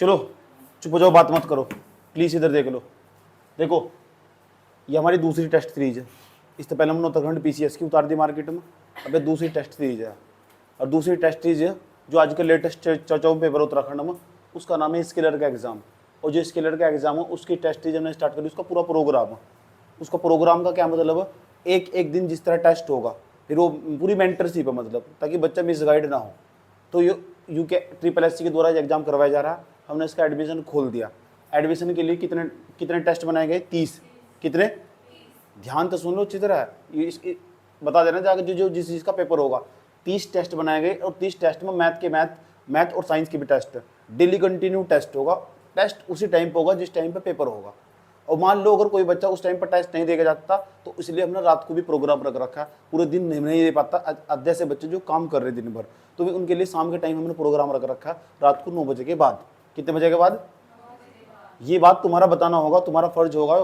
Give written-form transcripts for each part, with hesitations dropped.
चलो चुप हो जाओ, बात मत करो प्लीज, इधर देख लो। देखो ये हमारी दूसरी टेस्ट सीरीज है। इससे पहले हमने उत्तराखंड पीसीएस की उतार दी मार्केट में, अब ये दूसरी टेस्ट सीरीज है। और दूसरी टेस्ट सीरीज है जो आजकल लेटेस्ट चर्चाओं में पेपर उत्तराखंड में, उसका नाम है स्किलर का एग्जाम। और जो स्किलर का एग्जाम है उसकी टेस्ट सीरीज हमने स्टार्ट करी, उसका पूरा प्रोग्राम है। उसका प्रोग्राम का क्या मतलब है, एक एक दिन जिस तरह टेस्ट होगा, फिर वो पूरी मेंटरशिप है, मतलब ताकि बच्चा मिसगाइड ना हो। तो यूके ट्रिपल एस सी के द्वारा एग्जाम करवाया जा रहा है। हमने इसका एडमिशन खोल दिया। एडमिशन के लिए कितने कितने टेस्ट बनाए गए, 30। कितने, ध्यान तो सुन लो अच्छी तरह, बता देना जाकर जो जो जिस चीज़ का पेपर होगा। 30 टेस्ट बनाए गए और 30 टेस्ट में मैथ और साइंस के भी टेस्ट, डेली कंटिन्यू टेस्ट होगा। टेस्ट उसी टाइम पे होगा जिस टाइम पे पेपर होगा। और मान लो अगर कोई बच्चा उस टाइम पर टेस्ट नहीं देगा जाता, तो इसलिए हमने रात को भी प्रोग्राम रख रखा है। पूरे दिन नहीं दे पाता जैसे बच्चे जो काम कर रहे दिन भर, तो भी उनके लिए शाम के टाइम हमने प्रोग्राम रख रखा है, रात को 9 बजे के बाद। कितने बजे के बाद, ये बात तुम्हारा बताना होगा, तुम्हारा फर्ज होगा।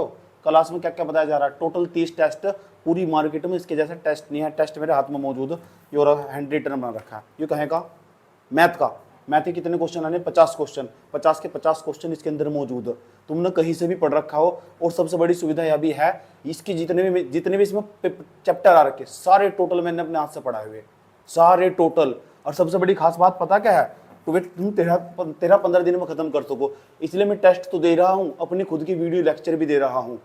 क्लास में क्या क्या बताया जा रहा है। टोटल 30 टेस्ट, पूरी मार्केट में इसके जैसा टेस्ट नहीं है। टेस्ट मेरे हाथ में मौजूद है, ये और हैंड रिटन बना रखा है। ये कहें का, मैथ का। मैथ के कितने क्वेश्चन आने, 50 क्वेश्चन, 50 के 50 क्वेश्चन इसके अंदर मौजूद है। तुमने कहीं से भी पढ़ रखा हो। और सबसे बड़ी सुविधा यह भी है, इसकी जितने भी इसमें चैप्टर आ रखे, सारे टोटल मैंने अपने हाथ से पढ़ाए हुए, सारे टोटल। और सबसे बड़ी खास बात पता क्या है, तो तुम 13-15 दिन में खत्म कर सको। इसलिए मैं टेस्ट तो दे रहा हूँ, अपनी खुद की वीडियो लेक्चर भी दे रहा हूँ।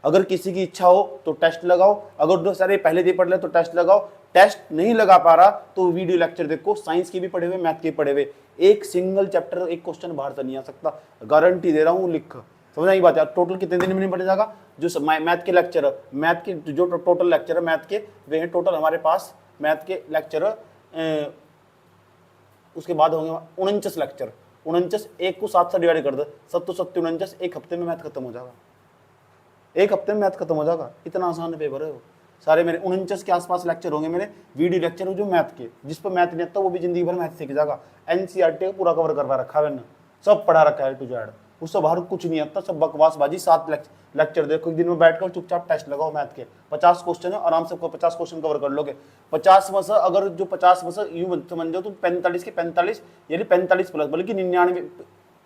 अगर किसी की इच्छा हो तो टेस्ट लगाओ, अगर सारे पहले दे पढ़ ले तो टेस्ट लगाओ। टेस्ट नहीं लगा पा रहा तो वीडियो लेक्चर देखो, साइंस के भी पढ़े हुए, मैथ के भी पढ़े हुए। एक सिंगल चैप्टर, एक क्वेश्चन बाहर से नहीं आ सकता, गारंटी दे रहा हूँ, लिख। समझ आई बात है। टोटल कितने दिन में नहीं पढ़ जाएगा। जो मैथ के लेक्चर, मैथ के जो टोटल लेक्चर है मैथ के, वे हैं टोटल हमारे पास मैथ के लेक्चर, उसके बाद होंगे 49 लेक्चर। 49, एक को 7 से डिवाइड कर दो, 7 तो 7 49, एक हफ्ते में मैथ खत्म हो जाएगा। एक हफ्ते में मैथ खत्म हो जाएगा, इतना आसान पेपर है वो। सारे मेरे 49 के आसपास लेक्चर होंगे, मेरे वीडियो लेक्चर हो जो मैथ के, जिस पर मैथ नहीं आता वो भी जिंदगी भर मैथ सीख जाएगा। एनसीईआरटी का पूरा कवर करवा रखा है मैंने, सब पढ़ा रखा है टू जेड, उससे बाहर कुछ नहीं आता, सब बकवासबाजी। 7 लेक्चर देखो, एक दिन में बैठकर चुपचाप टेस्ट लगाओ मैथ के। 50 क्वेश्चन है, आराम से 50 क्वेश्चन कवर कर लोगे। 50 में से अगर जो 50 में से यूं समझ जाओ तुम 45 के 45, यानी 45 प्लस, बल्कि 99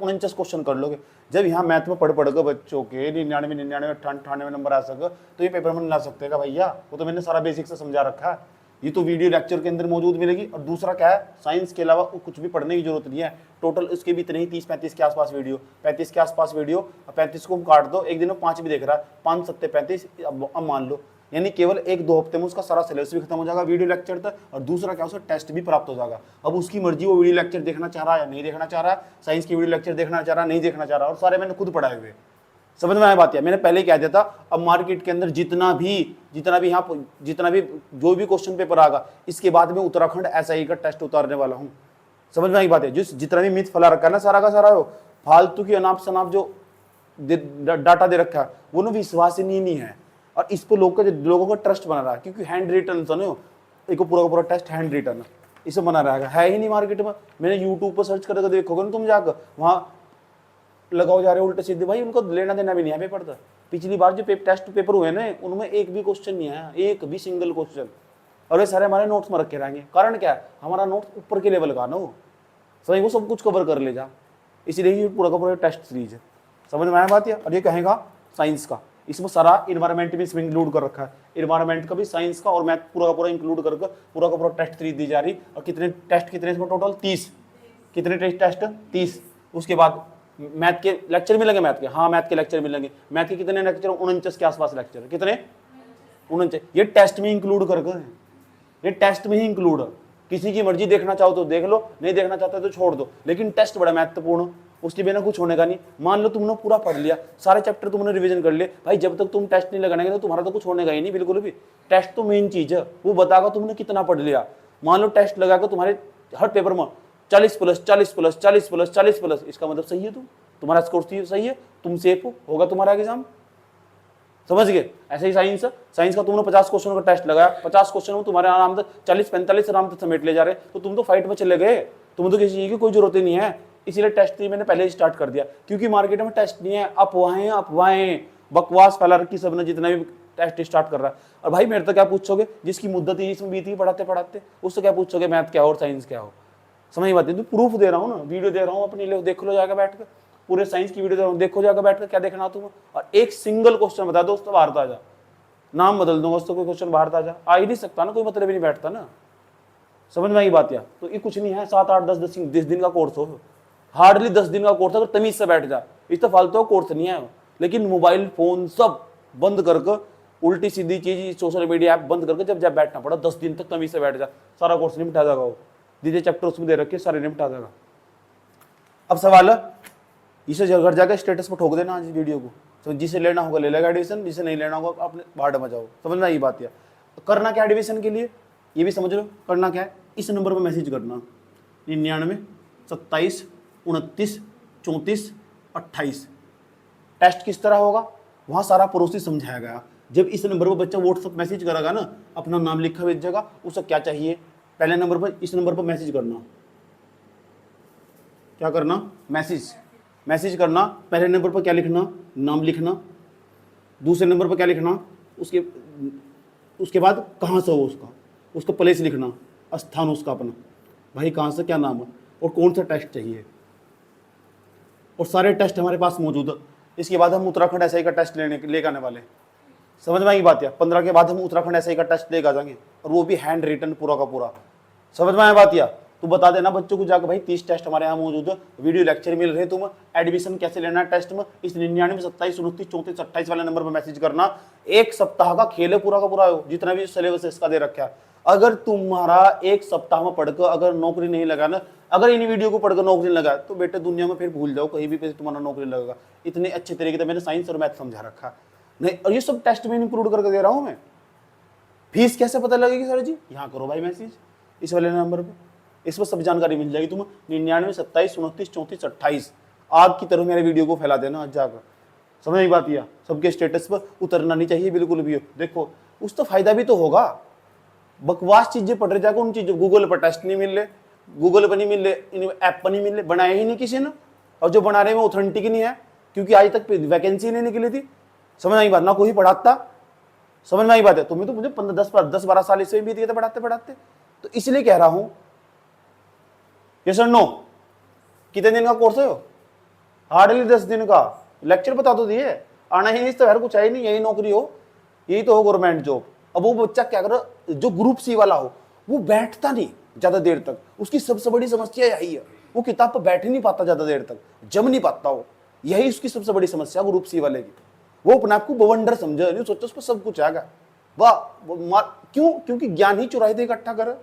49 क्वेश्चन कर लोगे। जब यहाँ मैथ में पढ़ के बच्चों के 99 98 नंबर आ सके, तो ये पेपर में ला सकते हैं भैया। वो तो मैंने सारा बेसिक से समझा रखा है, ये तो वीडियो लेक्चर के अंदर मौजूद मिलेगी। और दूसरा क्या है, साइंस के अलावा कुछ भी पढ़ने की जरूरत नहीं है। टोटल इसके भी इतने ही 30-35 के आसपास वीडियो, 35 के आसपास वीडियो। 35 को काट दो, एक दिन में 5 भी देख रहा है, 5 7 35, अब मान लो, यानी केवल 1-2 हफ्ते में उसका सारा सिलेबस भी खत्म हो जाएगा वीडियो लेक्चर तक। और दूसरा क्या, उसका टेस्ट भी प्राप्त हो जाएगा। अब उसकी मर्जी, वो वीडियो लेक्चर देखना चाह रहा है या नहीं देखना चाह रहा है, साइंस की वीडियो लेक्चर देखना चाह रहा है नहीं देखना चाह रहा, और सारे मैंने खुद पढ़ाए हुए। समझ में आया बात है। मैंने पहले ही कह दिया था, अब मार्केट के अंदर जितना भी जो भी क्वेश्चन पेपर आएगा, इसके बाद में उत्तराखंड एसआई का टेस्ट उतारने वाला हूँ। समझ में आई बात है। जितना भी मिथ फैला रखा है ना, सारा का सारा फालतू की अनाप शनाप जो डाटा दे रखा है, वो ना विश्वसनीय नहीं है। और इस पर लोगों का ट्रस्ट बना रहा है, क्योंकि हैंड रिटन सुनो, एक पूरा का पूरा टेस्ट हैंड रिटन इसे बना रहेगा, है ही नहीं मार्केट में। मैंने यूट्यूब पर सर्च करके देखोगे ना तुम, जाकर वहाँ लगाओ जा रहे उल्टे सीधे, भाई उनको लेना देना भी नहीं है पेपर था। पिछली बार जो टेस्ट पेपर हुए ना, उनमें एक भी क्वेश्चन नहीं आया, एक भी सिंगल क्वेश्चन। और ये सारे हमारे नोट्स में रखे रहेंगे। कारण क्या है, हमारा नोट्स ऊपर के लेवल का ना हो, सही वो सब कुछ कवर कर ले जा, इसीलिए ये पूरा का पूरा टेस्ट सीरीज है। समझ में आया बात है। और ये कहेगा साइंस का, इसमें सारा इन्वायरमेंट भी इसमें इंक्लूड कर रखा है। इन्वायरमेंट का भी, साइंस का और मैथ पूरा का पूरा इंक्लूड करके पूरा का पूरा टेस्ट सीरीज दी जा रही। और कितने टेस्ट, कितने इसमें टोटल 30। कितने टेस्ट 30। उसके बाद मैथ के लेक्चर मिलेंगे, मैथ के, हाँ मैथ के लेक्चर मिलेंगे। मैथ के कितने लेक्चर, 49 के आसपास लेक्चर। कितने, 49। ये टेस्ट में इंक्लूड करके, ये टेस्ट में ही इंक्लूड है। किसी की मर्जी, देखना चाहो तो देख लो, नहीं देखना चाहते तो छोड़ दो, लेकिन टेस्ट बड़ा महत्वपूर्ण, उसके बिना कुछ होने का नहीं। मान लो तुमने पूरा पढ़ लिया, सारे चैप्टर तुमने रिवीजन कर लिए, भाई जब तक तुम टेस्ट नहीं लगाएंगे तो तुम्हारा तो कुछ होने का ही नहीं बिल्कुल भी। टेस्ट तो मेन चीज है, वो बताएगा तुमने कितना पढ़ लिया। मान लो टेस्ट लगाकर तुम्हारे हर पेपर में 40 प्लस 40 प्लस 40 प्लस 40 प्लस, इसका मतलब सही है, तुम्हारा स्कोर सही है, तुम सेफ होगा तुम्हारा एग्जाम। समझ गए। ऐसे ही साइंस का तुमने 50 क्वेश्चन का टेस्ट लगाया, 50 क्वेश्चन में तुम्हारे आराम से 40-45 आराम से समेट ले जा रहे, तो तुम तो फाइट में चले गए, तुम्हें तो किसी चीज की कोई जरूरत ही नहीं है। इसीलिए टेस्ट मैंने पहले ही स्टार्ट कर दिया, क्योंकि मार्केट में टेस्ट नहीं है, अफवाहें बकवास फैला रखी सबने, जितना भी टेस्ट स्टार्ट कर रहा है। और भाई मेरे तो क्या पूछोगे, जिसकी मुद्दत ही इसमें बीती पढ़ाते पढ़ाते, उससे क्या पूछोगे मैथ क्या हो और साइंस क्या हो। समझ बात है, तो प्रूफ दे रहा हूँ ना, वीडियो दे रहा हूँ अपनी, ले देख लो जाकर बैठ कर, पूरे साइंस की वीडियो दे रहा हूँ, देखो जाकर बैठ कर क्या देखना तुम। और एक सिंगल क्वेश्चन बता दो उसको बाहर आ जा, नाम बदल दूंगा उसको, कोई क्वेश्चन बाहर आ जा, आ ही नहीं सकता ना, कोई मतलब ही नहीं बैठता ना। समझ में आई बात? या तो ये कुछ नहीं है, 7 8 10 दिन का कोर्स हो, हार्डली 10 दिन का कोर्स, अगर तमीज से बैठ जा, इस तो फालतू का कोर्स नहीं है। लेकिन मोबाइल फोन सब बंद करके, उल्टी सीधी चीज, सोशल मीडिया ऐप बंद करके जब बैठना पड़ा 10 दिन तक तमीज से बैठ जा, सारा कोर्स निपटा जाएगा। वो दीजिए चैप्टर उसमें दे रखे, सारे निपटा देगा। अब सवाल है, इसे घर जाकर स्टेटस पर ठोक देना आज वीडियो को, तो जिसे लेना होगा ले लेगा एडमिशन, जिसे नहीं लेना होगा अपने बाहर में जाओ। समझना ये बात है। करना क्या एडमिशन के लिए, ये भी समझ लो। करना क्या है, इस नंबर पर मैसेज करना 99 27 29 34 28। टेस्ट किस तरह होगा, वहाँ सारा प्रोसेस समझाया गया। जब इस नंबर पर बच्चा व्हाट्सअप मैसेज करेगा ना, अपना नाम लिखा भेजेगा, उसे क्या चाहिए, पहले नंबर पर, इस नंबर पर मैसेज करना, क्या करना, मैसेज करना। पहले नंबर पर क्या लिखना, नाम लिखना। दूसरे नंबर पर क्या लिखना, उसके बाद कहाँ से हो उसका प्लेस लिखना, स्थान उसका अपना, भाई कहाँ से, क्या नाम है और कौन सा टेस्ट चाहिए। और सारे टेस्ट हमारे पास मौजूद है। इसके बाद हम उत्तराखंड एसआई का टेस्ट लेकर आने वाले। समझ में आई बात? या 15 के बाद हम उत्तराखंड एसआई का टेस्ट लेकर आ जाएंगे, और वो भी हैंड रिटन पूरा का पूरा। समझ में आया बात? या तो बता देना बच्चों को जाकर, भाई 30 टेस्ट हमारे यहाँ मौजूद है, वीडियो लेक्चर मिल रहे, तुम एडमिशन कैसे लेना है टेस्ट में, इस 99 27 29 34 28 वाले नंबर पर मैसेज करना। 1 सप्ताह का खेल है पूरा का पूरा, जितना भी सिलेबस इसका दे रखा है। अगर तुम्हारा 1 सप्ताह में पढ़कर अगर नौकरी नहीं लगा ना, अगर इन वीडियो को पढ़कर नौकरी लगा, तो बेटे दुनिया में फिर भूल जाओ, कहीं भी तुम्हारा नौकरी लगेगा। इतने अच्छे तरीके से मैंने साइंस और मैथ समझा रखा नहीं, और ये सब टेस्ट में इंक्लूड करके दे रहा हूँ मैं। फीस कैसे पता लगेगी सर जी, यहाँ करो भाई मैसेज इस वाले नंबर पे, इस पर सब जानकारी मिल जाएगी तुम्हें। 99 27 29 34 28। आग की तरह मेरे वीडियो को फैला देना आज जाकर। समझ में बात? या सबके स्टेटस पर उतरना नहीं चाहिए बिल्कुल भी। देखो उस तो फायदा भी तो होगा। बकवास चीजें पढ़ रहे जाकर, उन चीजों, गूगल पर टेस्ट नहीं मिल रहे, गूगल पर नहीं मिल रहे, इन ऐप पर नहीं मिल रहे, बनाए ही नहीं किसी ने, और जो बना रहे हैं वो ऑथेंटिक नहीं है, क्योंकि आज तक वैकेंसी नहीं निकली थी। समझ आई बात? ना कोई पढ़ाता। समझ में आई बात है? तुम्हें तो मुझे 10 12 साल इससे बीत गए थे पढ़ाते पढ़ाते। तो इसलिए कह रहा हूं, यस और नो, कितने दिन का कोर्स है? हार्डली 10 दिन का। लेक्चर बता तो दिए, आना ही नहीं तो यार कुछ है ही नहीं, यही नौकरी हो, यही तो हो गवर्नमेंट जॉब। अब वो बच्चा क्या कर, जो ग्रुप सी वाला हो, वो बैठता नहीं ज्यादा देर तक, उसकी सबसे बड़ी समस्या यही है, वो किताब पर बैठ ही नहीं पाता ज्यादा देर तक, जम नहीं पाता हो, यही उसकी सबसे बड़ी समस्या ग्रुप सी वाले की। वो अपने आप को बवंडर समझे, नहीं सोचता उसको सब कुछ आएगा। वाह क्यों? क्योंकि ज्ञान ही चुराई दे इकट्ठा कर।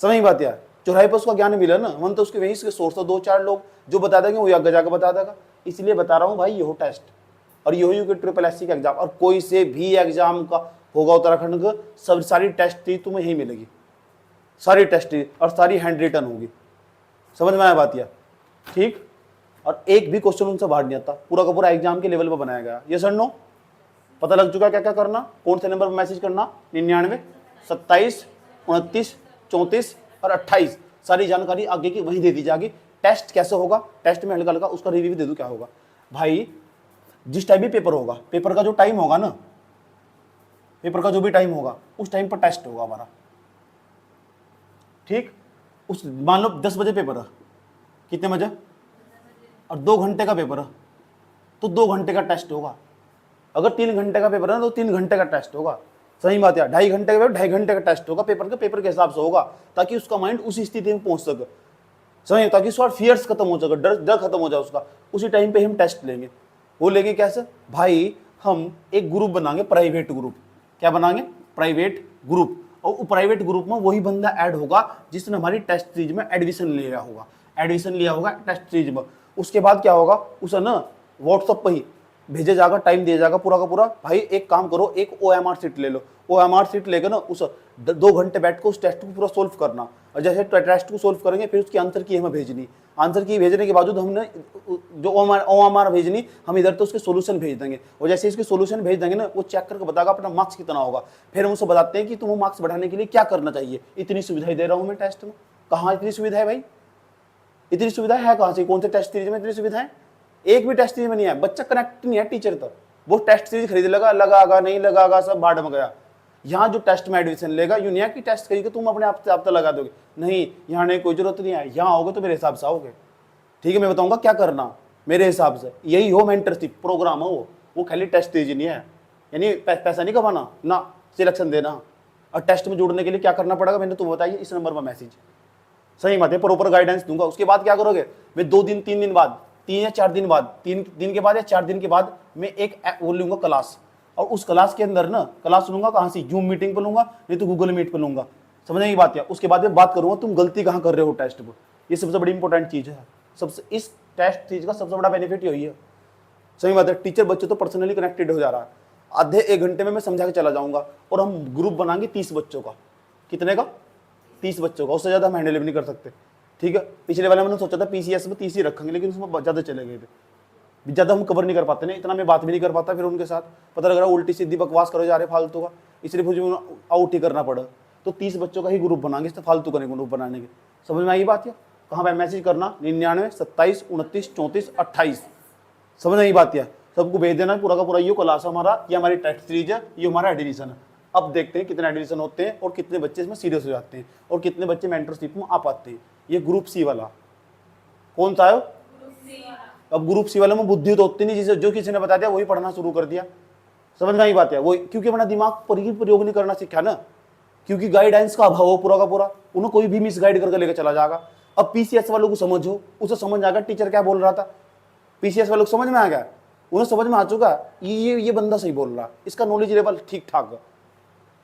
समझ बात यार, चौराहे पर उसका ज्ञान मिला ना, मन तो उसके वहीं से सोर्स, तो 2-4 लोग जो बता देंगे वो आगे जाकर बता देगा। इसलिए बता रहा हूँ भाई, यही टेस्ट और यही के SSC का एग्जाम, और कोई से भी एग्जाम का होगा उत्तराखंड का, सब सारी टेस्ट थी तुम्हें यही मिलेगी, सारी टेस्ट थी, और सारी हैंड रिटन होगी। समझ में आया बात यार? ठीक। और एक भी क्वेश्चन उनसे बाहर नहीं आता, पूरा का पूरा एग्जाम के लेवल पर बनाया गया। ये सर नो पता लग चुका क्या क्या करना, कौन से नंबर पर मैसेज करना, 99 27 29 34 और 28। सारी जानकारी आगे की वहीं दे दी जाएगी। टेस्ट कैसे होगा, टेस्ट में हल्का हल्का उसका रिव्यू दे दूं क्या होगा भाई। जिस टाइम भी पेपर होगा, पेपर का जो टाइम होगा ना, पेपर का जो भी टाइम होगा उस टाइम पर टेस्ट होगा हमारा। ठीक, उस मान लो 10 बजे पेपर है, कितने बजे, और 2 घंटे का पेपर है, तो 2 घंटे का टेस्ट होगा। अगर 3 घंटे का पेपर है तो 3 घंटे का टेस्ट होगा। सही बात है। 2.5 घंटे का पेपर, 2.5 घंटे का टेस्ट होगा, पेपर के हिसाब से होगा, ताकि उसका माइंड उसी स्थिति में पहुंच सके। समझ, ताकि उसका फियर्स खत्म हो सके, डर खत्म हो जाए उसका। उसी टाइम पे हम टेस्ट लेंगे। वो लेंगे कैसे भाई, हम एक ग्रुप बनाएंगे, प्राइवेट ग्रुप। क्या बनाएंगे? Private group. और प्राइवेट ग्रुप में वही बंदा ऐड होगा जिसने हमारी टेस्ट सीरीज में एडमिशन लिया होगा टेस्ट सीरीज में। उसके बाद क्या होगा, उसे ना व्हाट्सएप पर ही भेजे जाएगा, टाइम दिया जाएगा पूरा का पूरा। भाई एक काम करो, एक OMR सीट ले लो, OMR सीट लेकर ना उस 2 घंटे बैठ कर उस टेस्ट को पूरा सोल्व करना। और जैसे टेस्ट को सोल्व करेंगे, फिर उसकी आंसर की हमें भेजनी, आंसर की भेजने के बाद हमने जो OMR भेजनी, हम इधर तो उसके सोल्यूशन भेज देंगे। और जैसे इसके सोल्यूशन भेज देंगे ना, वो चेक करके बताएगा अपना मार्क्स कितना होगा। फिर हम उससे बताते हैं कि तुम्हें मार्क्स बढ़ाने के लिए क्या करना चाहिए। इतनी सुविधाएं दे रहा हूँ मैं टेस्ट में। कहाँ इतनी सुविधा है भाई? इतनी सुविधा है कहाँ से? कौन से टेस्ट सीरीज में इतनी सुविधा है? एक भी टेस्ट सीरीज में नहीं है। बच्चा कनेक्ट नहीं है टीचर तक, वो टेस्ट सीरीज खरीद लगागा नहीं लगागा सब भाड़ में गया। यहाँ जो टेस्ट में एडमिशन लेगा, यूं नहीं है कि टेस्ट करिए तुम अपने आप से आप तो लगा दोगे, नहीं, यहाँ आने की कोई जरूरत नहीं है। यहाँ आओगे तो मेरे हिसाब से आओगे, ठीक है, मैं बताऊंगा क्या करना मेरे हिसाब से। यही हो मेंटरशिप प्रोग्राम हो, वो खाली टेस्ट दीजिए नहीं है, यानी पैसा नहीं कमाना ना, सिलेक्शन देना। और टेस्ट में जुड़ने के लिए क्या करना पड़ेगा मैंने तुम्हें बताइए, इस नंबर पर मैसेज, सही बात है, प्रॉपर गाइडेंस दूंगा। उसके बाद क्या करोगे, मैं 2 दिन 3 दिन बाद, 3 या 4 दिन बाद, 3 दिन के बाद या 4 दिन के बाद मैं एक वो लूंगा क्लास, और उस क्लास के अंदर ना, क्लास लूंगा कहाँ से, जूम मीटिंग पर लूंगा, नहीं तो गूगल मीट पर लूंगा, समझने की बात है। उसके बाद मैं बात करूंगा तुम गलती कहाँ कर रहे हो टेस्ट पर, ये सबसे बड़ी इंपॉर्टेंट चीज़ है। सबसे इस टेस्ट चीज़ का सबसे बड़ा बेनिफिट यही है, सही बात है। टीचर बच्चे तो पर्सनली कनेक्टेड हो जा रहा है, आधे 1 घंटे में मैं समझा के चला जाऊंगा, और हम ग्रुप बनाएंगे 30 बच्चों का, कितने का, 30 बच्चों का, उससे ज़्यादा हम हैंडल भी नहीं कर सकते, ठीक है। पिछले वाले मैंने सोचा था PCS में 30 ही रखेंगे, लेकिन उसमें ज़्यादा चले गए थे, ज़्यादा हम कवर नहीं कर पाते ना, इतना मैं बात भी नहीं कर पाता फिर उनके साथ, पता लग रहा है उल्टी सीधी बकवास करो जा रहे फालतू का, इसलिए मुझे आउट ही करना पड़ा। तो 30 बच्चों का ही ग्रुप बनाएंगे, इससे फालतू का नहीं ग्रुप बनाने के, समझ में आई बात है। कहाँ पर मैसेज करना, 99 27 29 34 28, समझ नहीं बात है, सबको भेज देना पूरा का पूरा, ये क्लास हमारा, ये हमारी टेस्ट सीरीज है, ये हमारा एडिशन है। अब देखते हैं कितने एडिशन होते हैं और कितने बच्चे इसमें सीरियस हो जाते हैं और कितने बच्चे मेंटरशिप में आ पाते हैं। ये ग्रुप सी वाला कौन सा है, अब ग्रुप सी वाले में बुद्धि तो होती नहीं, जिसे जो किसी ने बता दिया वही पढ़ना शुरू कर दिया, समझ में आई बात है। वो क्योंकि अपना दिमाग पर ही प्रयोग नहीं करना सीखा ना, क्योंकि गाइडेंस का अभाव हो पूरा का पूरा, उन्हें कोई भी मिस गाइड करके लेकर चला जाएगा। अब PCS वालों को समझो, उसे समझ आ गया टीचर क्या बोल रहा था, PCS वालों को समझ में आ गया, उन्हें समझ में आ चुका ये बंदा सही बोल रहा, इसका नॉलेज लेवल ठीक ठाक,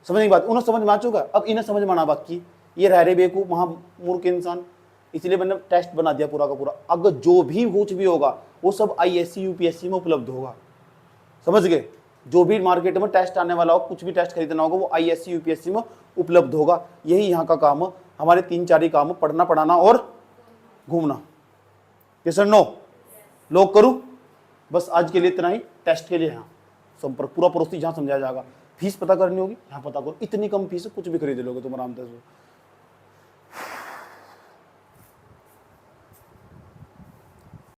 समझने की बात, उन्हें समझ में आ चुका। अब इन्हें समझ में आना बाकी, ये रह रहे बेवकूफ महामूर्ख इंसान, इसलिए मैंने टेस्ट बना दिया पूरा का पूरा। अगर जो भी कुछ भी होगा वो सब ISC UPSC में उपलब्ध होगा, समझ गए। जो भी मार्केट में टेस्ट आने वाला हो, कुछ भी टेस्ट खरीदना होगा, वो ISC UPSC में उपलब्ध होगा। यही यहाँ का काम है, हमारे 3-4 ही काम है, पढ़ना पढ़ाना और घूमना। यस और नो, लोग करूँ, बस आज के लिए इतना ही। टेस्ट के लिए यहाँ संपर्क पूरा प्रोसेस यहाँ समझाया जाएगा। फीस पता करनी होगी, यहाँ पता करो, इतनी कम फीस है, कुछ भी खरीद लोगे तुम आराम से।